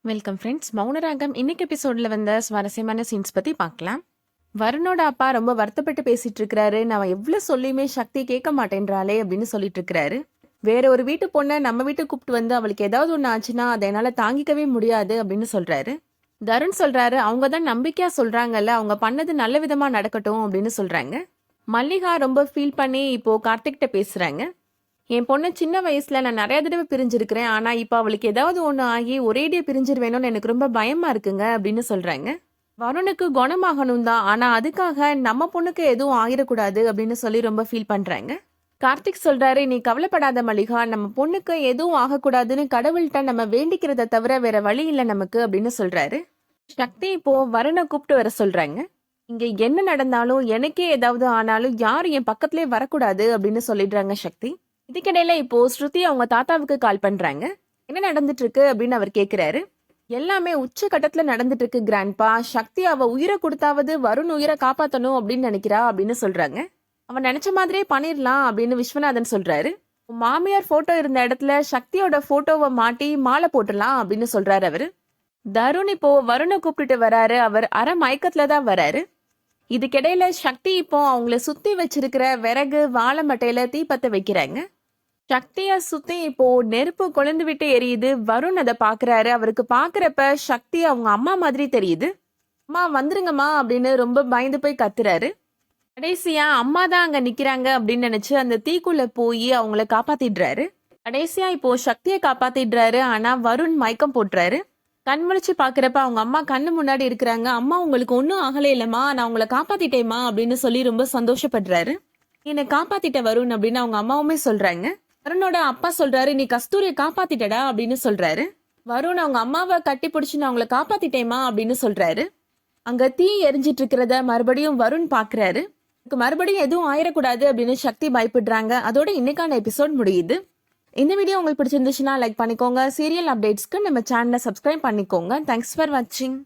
Welcome friends. Mouna Ragam இன்னைக்கு எபிசோட்ல வந்த சுவாரஸ்யமான சீன்ஸ் பத்தி பார்க்கலாம். வருணோட அப்பா ரொம்ப வருத்தப்பட்டு பேசிட்டு இருக்கிறாரு. நான் எவ்வளவு சொல்லியுமே சக்தி கேட்க மாட்டேன்றாளே அப்படின்னு சொல்லிட்டு இருக்கிறாரு. வேற ஒரு வீட்டு பொண்ணை நம்ம வீட்டுக்கு கூப்பிட்டு வந்து அவளுக்கு ஏதாவது ஒன்று ஆச்சுன்னா அதை என்னால தாங்கிக்கவே முடியாது அப்படின்னு சொல்றாரு. தருண் சொல்றாரு, அவங்க தான் நம்பிக்கையா சொல்றாங்கல்ல, அவங்க பண்ணது நல்ல விதமா நடக்கட்டும் அப்படின்னு சொல்றாங்க. மல்லிகா ரொம்ப ஃபீல் பண்ணி இப்போ கார்த்திக்கிட்ட பேசுறாங்க. என் பொண்ணு சின்ன வயசுல நான் நிறைய தடவை பிரிஞ்சிருக்கிறேன். ஆனா இப்ப அவளுக்கு ஏதாவது ஒண்ணு ஆகி ஒரேடியா பிரிஞ்சிருவேணும்னு எனக்கு ரொம்ப பயமா இருக்குங்க அப்படின்னு சொல்றாங்க. வருணுக்கு குணமாகணும் தான், ஆனா அதுக்காக நம்ம பொண்ணுக்கு எதுவும் ஆகிடக்கூடாது அப்படின்னு சொல்லி ரொம்ப ஃபீல் பண்றாங்க. கார்த்திக் சொல்றாரு, நீ கவலைப்படாத மல்லிகா, நம்ம பொண்ணுக்கு எதுவும் ஆகக்கூடாதுன்னு கடவுள்கிட்ட நம்ம வேண்டிக்கிறத தவிர வேற வழி இல்லை நமக்கு அப்படின்னு சொல்றாரு. சக்தி இப்போ வருணை கூப்பிட்டு வர சொல்றாங்க. இங்க என்ன நடந்தாலும் எனக்கே ஏதாவது ஆனாலும் யாரும் என் பக்கத்திலே வரக்கூடாது அப்படின்னு சொல்லிடுறாங்க சக்தி. இதுக்கிடையில இப்போ ஸ்ருதி அவங்க தாத்தாவுக்கு கால் பண்றாங்க. என்ன நடந்துட்டு இருக்கு அப்படின்னு அவர் கேக்குறாரு. எல்லாமே உச்ச கட்டத்துல நடந்துட்டு இருக்கு கிராண்ட்பா. சக்தி அவ உயிரை கொடுத்தாவது வருண் உயிரை காப்பாத்தணும் அப்படின்னு நினைக்கிறா அப்படின்னு சொல்றாங்க. அவன் நினைச்ச மாதிரியே பண்ணிடலாம் அப்படின்னு விஸ்வநாதன் சொல்றாரு. மாமியார் போட்டோ இருந்த இடத்துல சக்தியோட போட்டோவை மாட்டி மாலை போட்டுடலாம் அப்படின்னு சொல்றாரு அவரு. தருண் இப்போ வருணை கூப்பிட்டுட்டு வராரு. அவர் அரை மயக்கத்துல தான் வராரு. இதுக்கிடையில சக்தி இப்போ அவங்கள சுத்தி வச்சிருக்கிற விறகு வாழை மட்டையில தீப்பத்த வைக்கிறாங்க. சக்திய சுத்தி இப்போ நெருப்பு கொழுந்து விட்டு எரியுது. வருண் அதை பாக்குறாரு. அவருக்கு பாக்குறப்ப சக்தி அவங்க அம்மா மாதிரி தெரியுது. அம்மா வந்துருங்கம்மா அப்படின்னு ரொம்ப பயந்து போய் கத்துறாரு. கடைசியா அம்மா தான் அங்க நிக்கிறாங்க அப்படின்னு நினைச்சு அந்த தீக்குள்ள போய் அவங்கள காப்பாத்திடுறாரு. கடைசியா இப்போ சக்தியை காப்பாத்திடுறாரு. ஆனா வருண் மயக்கம் போட்டுறாரு. கண் முழிச்சு பாக்குறப்ப அவங்க அம்மா கண்ணு முன்னாடி இருக்கிறாங்க. அம்மா உங்களுக்கு ஒன்னும் ஆகலை இல்லம்மா, நான் உங்களை காப்பாத்திட்டேம்மா அப்படின்னு சொல்லி ரொம்ப சந்தோஷப்படுறாரு. என்னை காப்பாத்திட்ட வருண் அப்படின்னு அவங்க அம்மாவுமே சொல்றாங்க. வருணோட அப்பா சொல்றாரு, நீ கஸ்தூரியை காப்பாத்திட்டடா அப்படின்னு சொல்றாரு. வருண் அவங்க அம்மாவை கட்டி பிடிச்சு நான் அவங்களை காப்பாத்திட்டேமா அப்படின்னு சொல்றாரு. அங்க தீ எரிஞ்சிட்டு இருக்கிறத மறுபடியும் வருண் பாக்குறாரு. மறுபடியும் எதுவும் ஆயிடக்கூடாது அப்படின்னு சக்தி பயப்படுறாங்க. அதோட இன்னைக்கான எபிசோட் முடியுது. இந்த வீடியோ உங்களுக்கு பிடிச்சிருந்துச்சுன்னா லைக் பண்ணிக்கோங்க. சீரியல் அப்டேட்ஸ்க்கு நம்ம சேனலை சப்ஸ்கிரைப் பண்ணிக்கோங்க. தேங்க்ஸ் ஃபார் வாட்சிங்.